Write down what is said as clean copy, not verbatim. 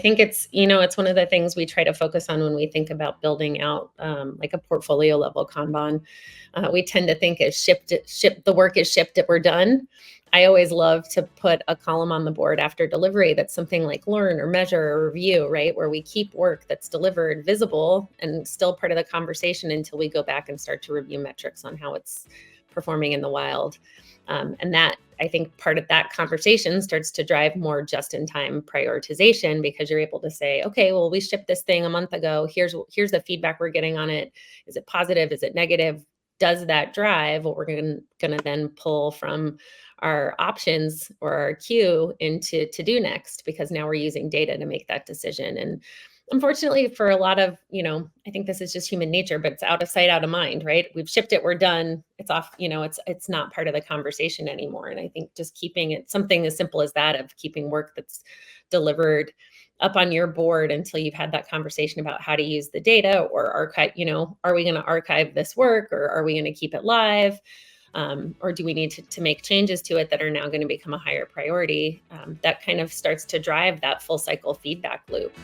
think it's one of the things we try to focus on when we think about building out like a portfolio level Kanban. We tend to think as the work is shipped, we're done. I always love to put a column on the board after delivery that's something like learn or measure or review, right? Where we keep work that's delivered visible and still part of the conversation until we go back and start to review metrics on how it's performing in the wild. And that, I think, part of that conversation starts to drive more just-in-time prioritization, because you're able to say, okay, well, we shipped this thing a month ago. Here's the feedback we're getting on it. Is it positive? Is it negative? Does that drive what we're going to then pull from our options or our queue into to do next? Because now we're using data to make that decision. And unfortunately, for a lot of, I think this is just human nature, but it's out of sight, out of mind, right? We've shipped it, we're done. It's off, it's not part of the conversation anymore. And I think just keeping it something as simple as that, of keeping work that's delivered up on your board until you've had that conversation about how to use the data or archive, are we going to archive this work, or are we going to keep it live? Or do we need to make changes to it that are now going to become a higher priority? That kind of starts to drive that full cycle feedback loop.